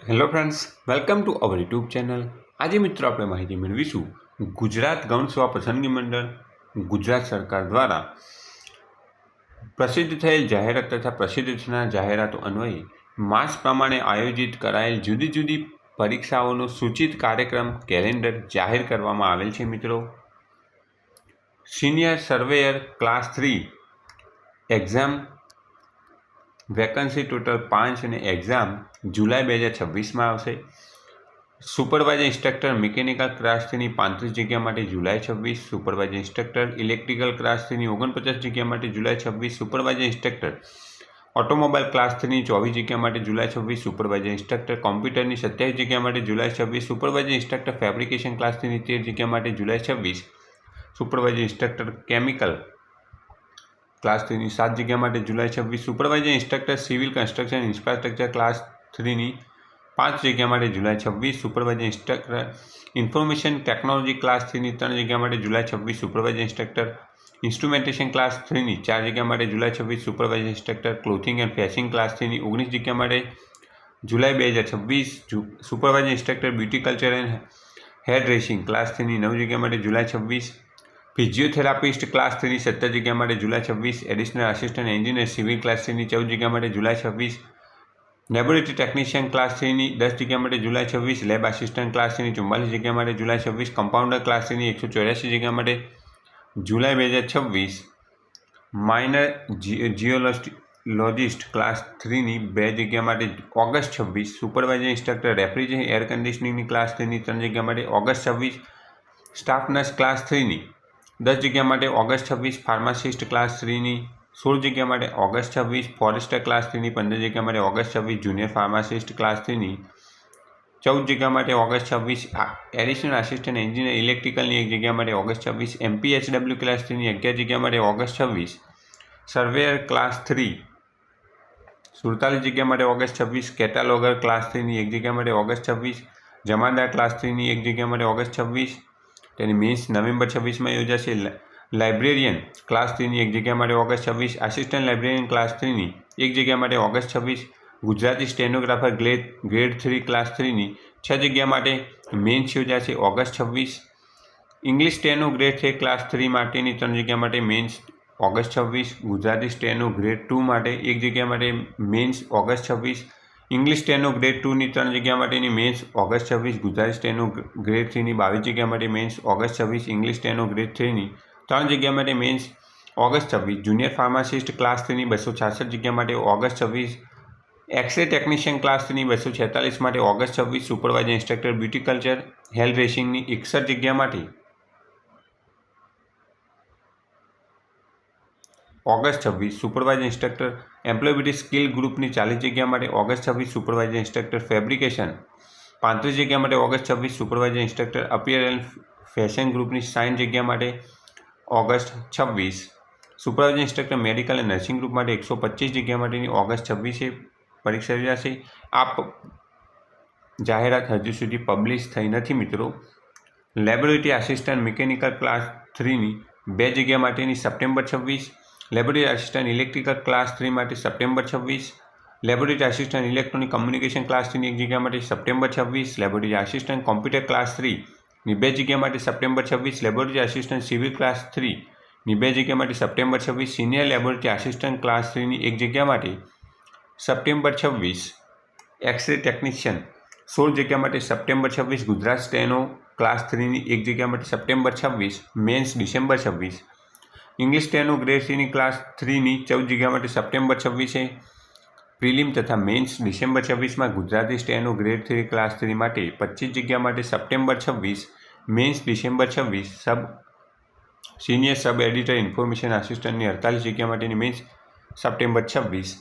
Hello friends, welcome to our YouTube channel. આજે મિત્રો આપણે માહિતી મેળવીશું ગુજરાત ગૌણ સેવા પસંદગી મંડળ ગુજરાત સરકાર દ્વારા પ્રસિદ્ધ થયેલ જાહેરાત તથા પ્રસિદ્ધ થનાર જાહેરાતો અન્વયે માસ પ્રમાણે આયોજિત કરાયેલ જુદી જુદી પરીક્ષાઓનો સૂચિત કાર્યક્રમ કેલેન્ડર જાહેર કરવામાં આવેલ છે. મિત્રો, senior surveyor class 3 exam vacancy total 5 અને એક્ઝામ જુલાઈ 2026માં આવશે. સુપરવાઇઝર ઇન્સ્ટ્રક્ટર મિકેનિકલ ક્લાસ 3ની 35 જગ્યા માટે જુલાઈ 26, સુપરવાઇઝર ઇન્સ્ટ્રક્ટર ઇલેક્ટ્રિકલ ક્લાસ 3ની 49 જગ્યા માટે જુલાઈ 26, સુપરવાઇઝર ઇન્સ્ટ્રક્ટર ઓટોમોબાઈલ ક્લાસ 3ની 24 જગ્યા માટે જુલાઈ 26, સુપરવાઇઝર ઇન્સ્ટ્રક્ટર કોમ્પ્યુટરની 27 જગ્યા માટે જુલાઈ 26, સુપરવાઇઝર ઇન્સ્ટ્રક્ટર ફેબ્રિકેશન ક્લાસ 3ની 13 જગ્યા માટે જુલાઈ 26, સુપરવાઇઝર ઇન્સ્ટ્રક્ટર કેમિકલ ક્લાસ 3ની 7 જગ્યા માટે જુલાઈ 26, supervisor instructor civil construction infrastructure class 3ની 5 જગ્યા માટે જુલાઈ 26, supervisor instructor information technology class 3ની 3 જગ્યા માટે જુલાઈ 26, સુપરવાઇઝર ઇન્સ્ટ્રક્ટર ઇન્સ્ટ્રુમેન્ટેશન ક્લાસ 3ની 4 જગ્યા માટે જુલાઈ 26, supervisor instructor clothing and fashion class 3ની 19 જગ્યા માટે જુલાઈ 2026, supervisor instructor beauty culture and hair dressing class 3ની 9 જગ્યા માટે જુલાઈ 26, ફિઝિયોથેરાપિસ્ટ ક્લાસ 3ની 17 જગ્યા માટે જુલાઈ 26, additional assistant engineer civil class 3ની 14 જગ્યા માટે જુલાઈ 26, લેબોરેટરી ટેકનિશિયન ક્લાસ 3ની 10 જગ્યા માટે જુલાઈ 26, લેબ આસિસ્ટન્ટ ક્લાસ 3ની 44 જગ્યા માટે જુલાઈ 26, કમ્પાઉન્ડર ક્લાસ 3ની 184 જગ્યા માટે જુલાઈ 2026, માઇનર જીઓલોજિસ્ટ ક્લાસ 3ની 2 જગ્યા માટે August 26, supervisor instructor refrigeration air કન્ડિશનિંગની ક્લાસ 3ની 3 જગ્યા માટે ઓગસ્ટ 26, સ્ટાફ નર્સ ક્લાસ 3ની 10 જગ્યા માટે ઓગસ્ટ 26, ફાર્માસિસ્ટ ક્લાસ 3ની 16 જગ્યા માટે ઓગસ્ટ 26, ફોરેસ્ટર ક્લાસ 3ની 15 જગ્યા માટે ઓગસ્ટ 26, જુનિયર ફાર્માસિસ્ટ ક્લાસ 3ની 14 જગ્યા માટે ઓગસ્ટ 26, એડિશનલ આસિસ્ટન્ટ એન્જિનિયર ઇલેક્ટ્રિકલની 1 જગ્યા માટે ઓગસ્ટ 26, MPHW ક્લાસ 3ની 11 જગ્યા માટે ઓગસ્ટ 26, સર્વેયર ક્લાસ 3 47 જગ્યા માટે ઓગસ્ટ 26, કેટાલોગર ક્લાસ 3ની 1 જગ્યા માટે ઓગસ્ટ 26, જમાદાર ક્લાસ 3ની 1 જગ્યા માટે ઓગસ્ટ 26, તેની મીન્સ નવેમ્બર 26માં યોજાશે. લાઇબ્રેરિયન ક્લાસ 3ની 1 જગ્યા માટે ઓગસ્ટ 26, આસિસ્ટન્ટ લાઇબ્રેરિયન ક્લાસ 3ની 1 જગ્યા માટે August 26, Gujarati stenographer grade 3 class 3ની 6 જગ્યા માટે મેન્સ યોજાશે August 26, English steno grade 3 class 3 માટેની 3 જગ્યા માટે mains August 26, Gujarati steno grade 2 માટે 1 જગ્યા માટે mains August 26, English steno grade 2ની 3 જગ્યા માટેની mains August 26, Gujarati steno grade 3ની 22 જગ્યા માટે mains August 26, English steno grade 3ની 3 જગ્યા માટે mains August 26, junior pharmacist class 3ની 266 જગ્યા માટે ઓગસ્ટ 26, એક્સરે ટેકનિશિયન ક્લાસ 3ની 246 માટે August 26, supervisor instructor beauty culture hair ડ્રેસિંગની 61 જગ્યા માટે August 26, supervisor instructor employability skill ગ્રુપની 40 જગ્યા માટે ઓગસ્ટ 26, સુપરવાઇઝર ઇન્સ્ટ્રક્ટર ફેબ્રિકેશન 35 જગ્યા માટે ઓગસ્ટ 26, સુપરવાઇઝર ઇન્સ્ટ્રક્ટર અપિયરલ ફેશન ગ્રુપની 60 જગ્યા માટે ઓગસ્ટ 26, સુપરવાઇઝર ઇન્સ્ટ્રક્ટર મેડિકલ અને નર્સિંગ ગ્રુપ માટે 125 જગ્યા માટેની ઓગસ્ટ 26એ પરીક્ષા યોજાશે. આ જાહેરાત હજુ સુધી પબ્લિશ થઈ નથી. મિત્રો, લેબોરેટરી આસિસ્ટન્ટ મિકેનિકલ ક્લાસ 3ની 2 જગ્યા માટેની September 26, laboratory assistant electrical class 3 માટે September 26, laboratory assistant electronic communication class 3ની 1 જગ્યા માટે September 26, laboratory assistant computer class 3ની 2 જગ્યા માટે September 26, laboratory assistant civil class 3ની 2 જગ્યા માટે September 26, senior laboratory assistant class 3ની 1 જગ્યા માટે સપ્ટેમ્બર 26, એક્સરે ટેકનિશિયન 16 જગ્યા માટે સપ્ટેમ્બર 26, ગુજરાત સ્ટેનો ક્લાસ 3ની 1 જગ્યા માટે September 26, mains December 26, English steno grade 3ની ક્લાસ 3ની 14 જગ્યા માટે સપ્ટેમ્બર 26, પ્રિલિમ તથા મેન્સ ડિસેમ્બર 26માં ગુજરાતી સ્ટેનો ગ્રેડ 3 ક્લાસ 3 માટે 25 જગ્યા માટે September 26, mains December 26, senior sub editor information આસિસ્ટન્ટની 48 જગ્યા માટેની મેન્સ સપ્ટેમ્બર 26.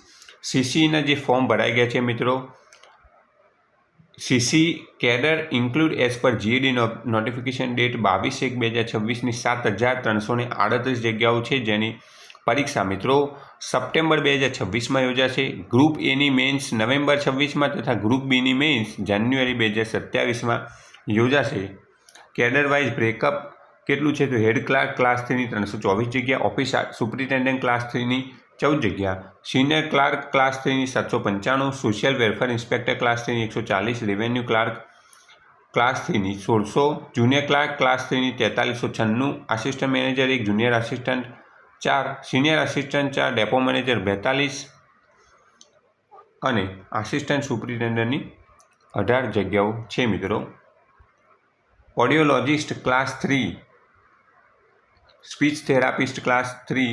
સીસીઈના જે ફોર્મ ભરાઈ ગયા છે મિત્રો, CC cadre include as per GAD notification date 22/1/2026ની 7,338 જગ્યાઓ છે, જેની પરીક્ષા મિત્રો સપ્ટેમ્બર 2026માં યોજાશે. ગ્રુપ એની મેન્સ નવેમ્બર 26માં તથા ગ્રુપ બીની મેન્સ જાન્યુઆરી 2027માં યોજાશે. કેડર વાઇઝ બ્રેકઅપ કેટલું છે તો હેડ ક્લાર્ક ક્લાસ 3ની 324 જગ્યા, ઓફિસ સુપરિન્ટેન્ડન્ટ ક્લાસ 3ની 14 જગ્યા, સિનિયર ક્લાર્ક ક્લાસ 3ની 795, સોશિયલ વેલફેર ઇન્સ્પેક્ટર ક્લાસ 3ની 140, રેવન્યુ ક્લાર્ક ક્લાસ 3ની 1600, જુનિયર ક્લાર્ક ક્લાસ 3ની 4396, assistant manager 1, junior assistant 4, senior assistant 4, depot manager 42 અને આસિસ્ટન્ટ સુપ્રિન્ટેન્ડન્ટની 18 જગ્યાઓ છે મિત્રો. Audiologist class 3, speech therapist class 3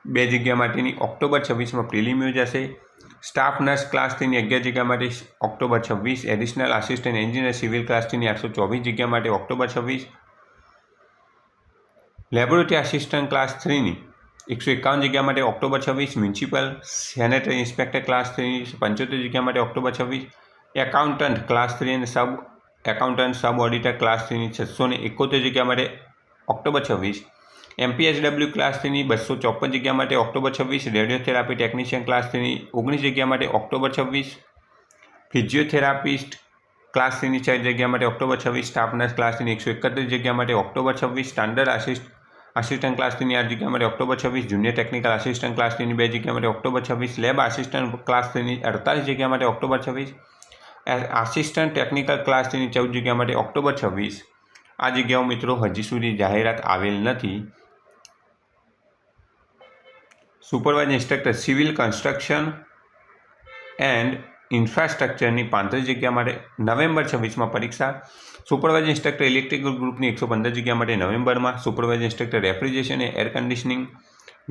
2 જગ્યા માટેની ઓક્ટોબર 26માં પ્રિલિમ યોજાશે. સ્ટાફ નર્સ ક્લાસ 3ની 11 જગ્યા માટે October 26, additional assistant engineer civil class 3ની 824 જગ્યા માટે ઓક્ટોબર 26, લેબોરેટરી આસિસ્ટન્ટ ક્લાસ 3ની 151 જગ્યા માટે October 26, municipal sanitary inspector class 3ની 75 જગ્યા માટે ઓક્ટોબર 26, એકાઉન્ટન્ટ ક્લાસ 3 અને sub accountant sub auditor class 3ની 671 જગ્યા માટે ઓક્ટોબર 26, MPSW ક્લાસ 3ની 254 જગ્યા માટે ઓક્ટોબર 26, રેડિયોથેરાપી ટેકનિશિયન ક્લાસ 3ની 19 જગ્યા માટે ઓક્ટોબર 26, ફિઝિયોથેરાપિસ્ટ ક્લાસ 3ની 4 જગ્યા માટે ઓક્ટોબર 26, સ્ટાફ નર્સ ક્લાસ 3ની 131 જગ્યા માટે ઓક્ટોબર 26, સ્ટાન્ડર્ડ આસિસ્ટન્ટ ક્લાસ 3ની 8 જગ્યા માટે October 26, junior technical assistant class 3ની 2 જગ્યા માટે ઓક્ટોબર 26, લેબ આસિસ્ટન્ટ ક્લાસ 3ની 48 જગ્યા માટે ઓક્ટોબર 26, આસિસ્ટન્ટ ટેકનિકલ ક્લાસ 3ની 14 જગ્યા માટે ઓક્ટોબર 26. આ જગ્યાઓ મિત્રો હજી સુધી જાહેરાત આવેલ નથી. Supervisor instructor civil construction and ઇન્ફ્રાસ્ટ્રક્ચરની 35 જગ્યા માટે નવેમ્બર 26માં પરીક્ષા. સુપરવાઇઝર ઇન્સ્ટ્રક્ટર ઇલેક્ટ્રિકલ ગ્રુપની 115 જગ્યા માટે નવેમ્બરમાં. સુપરવાઇઝર ઇન્સ્ટ્રક્ટર રેફ્રિજરેશન અને એર કન્ડિશનિંગ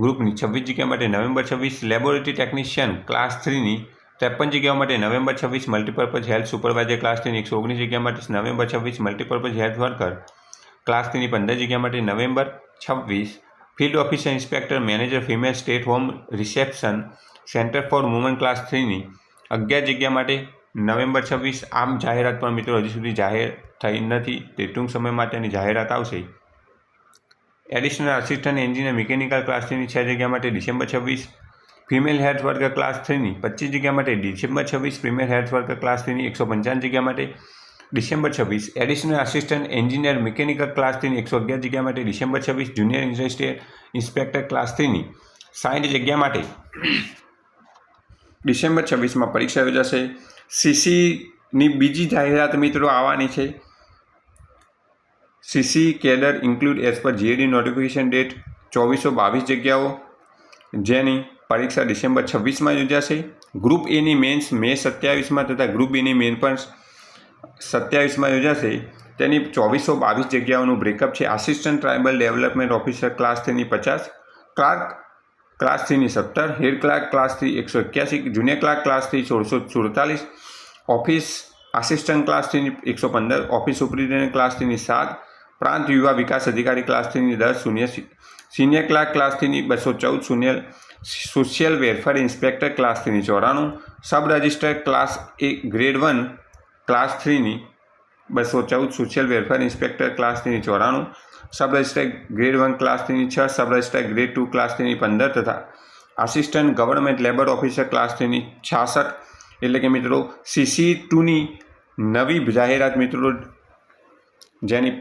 ગ્રુપની 26 જગ્યા માટે નવેમ્બર 26. લેબોરેટરી ટેકનિશિયન ક્લાસ 3ની 53 જગ્યાઓ માટે November 26. Multipurpose health supervisor class 3ની 119 જગ્યા માટે November 26. Multipurpose health worker class 3ની 15 જગ્યા માટે November 26. Field officer inspector manager female state home reception centre for woman class 3ની 11 જગ્યા માટે નવેમ્બર 26. આમ જાહેરાત પણ મિત્રો હજી સુધી જાહેર થઈ નથી, તે ટૂંક સમય માટેની જાહેરાત આવશે. Additional assistant engineer mechanical class 3ની 6 જગ્યા માટે December 26. Female health worker class 3ની 25 જગ્યા માટે December 26. Female health worker class 3ની 155 જગ્યા માટે December 26. Additional assistant engineer mechanical class 3ની 111 જગ્યા માટે December 26. Junior industrial inspector class 3ની 60 જગ્યા માટે ડિસેમ્બર 26માં પરીક્ષા યોજાશે. સીસીની બીજી જાહેરાત મિત્રો આવવાની છે. CC cadre include as per GAD notification date 2422 જગ્યાઓ, જેની પરીક્ષા ડિસેમ્બર 26માં યોજાશે. ગ્રુપ એની મેન્સ મે 27માં તથા ગ્રુપ બીની મેન પણ 27માં યોજાશે. તેની 2422 જગ્યાઓનું બ્રેકઅપ છે. Assistant tribal development officer class 3ની 50, ક્લાર્ક ક્લાસ 3ની 17, head clerk class 3 181, junior clerk class 3 1647, office assistant class 3ની 115, ઓફિસ સુપ્રિન્ટેન્ડન્ટ ક્લાસ 3ની 7, પ્રાંત યુવા વિકાસ અધિકારી ક્લાસ 3ની 10, સિનિયર ક્લાર્ક ક્લાસ 3ની 214, સોશિયલ વેલફેર ઇન્સ્પેક્ટર ક્લાસ 3ની 94, sub register class grade 1 class 3ની 214, સોશિયલ વેલફેર ઇન્સ્પેક્ટર ક્લાસ 3ની 94, સબ રજિસ્ટર ગ્રેડ 1 ક્લાસ 3ની 6, સબ રજિસ્ટર ગ્રેડ 2 ક્લાસ 3ની 15 તથા assistant government labour officer class 3ની 66. એટલે કે મિત્રો CC2ની નવી જાહેરાત મિત્રો, જેની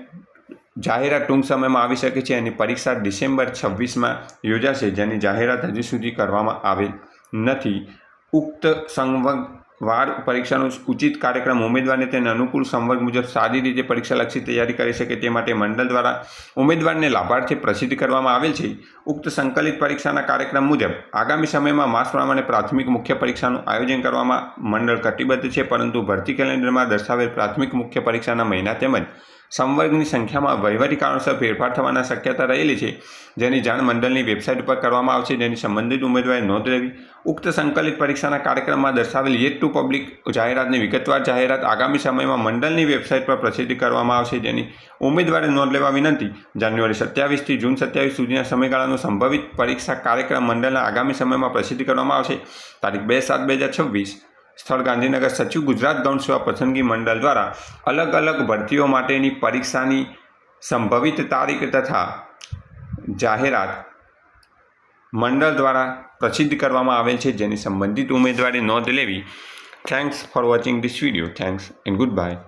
જાહેરાત ટૂંક સમયમાં આવી શકે છે. એની પરીક્ષા ડિસેમ્બર 26માં યોજાશે, જેની જાહેરાત હજી સુધી કરવામાં આવેલ નથી. ઉક્ત સંવર્ગવાર પરીક્ષાનો ઉચિત કાર્યક્રમ ઉમેદવારને તેના અનુકૂળ સંવર્ગ મુજબ સારી રીતે પરીક્ષાલક્ષી તૈયારી કરી શકે તે માટે મંડળ દ્વારા ઉમેદવારને લાભાર્થી પ્રસિદ્ધ કરવામાં આવેલ છે. ઉક્ત સંકલિત પરીક્ષાના કાર્યક્રમ મુજબ આગામી સમયમાં માસ પ્રમાણે પ્રાથમિક મુખ્ય પરીક્ષાનું આયોજન કરવામાં મંડળ કટિબદ્ધ છે, પરંતુ ભરતી કેલેન્ડરમાં દર્શાવેલ પ્રાથમિક મુખ્ય પરીક્ષાના મહિના તેમજ સંવર્ગની સંખ્યામાં વહીવટી કારણોસર ફેરફાર થવાના શક્યતા રહેલી છે, જેની જાણ મંડળની વેબસાઇટ પર કરવામાં આવશે, જેની સંબંધિત ઉમેદવારે નોંધ લેવી. ઉક્ત સંકલિત પરીક્ષાના કાર્યક્રમમાં દર્શાવેલ યેટ ટુ પબ્લિક જાહેરાતની વિગતવાર જાહેરાત આગામી સમયમાં મંડળની વેબસાઇટ પર પ્રસિદ્ધ કરવામાં આવશે, જેની ઉમેદવારે નોંધ લેવા વિનંતી. જાન્યુઆરી 27થી જૂન 27 સુધીના સમયગાળાનો સંભવિત પરીક્ષા કાર્યક્રમ મંડળના આગામી સમયમાં પ્રસિદ્ધ કરવામાં આવશે. તારીખ 2/7/2026. સ્થળ ગાંધીનગર. સચિવ ગુજરાત ગૌણ સેવા પસંદગી મંડળ દ્વારા અલગ અલગ ભરતીઓ માટેની પરીક્ષાની સંભવિત તારીખ તથા જાહેરાત મંડળ દ્વારા પ્રસિદ્ધ કરવામાં આવેલ છે, જેની સંબંધિત ઉમેદવારે નોંધ લેવી. Thanks for watching this video. Thanks and good bye.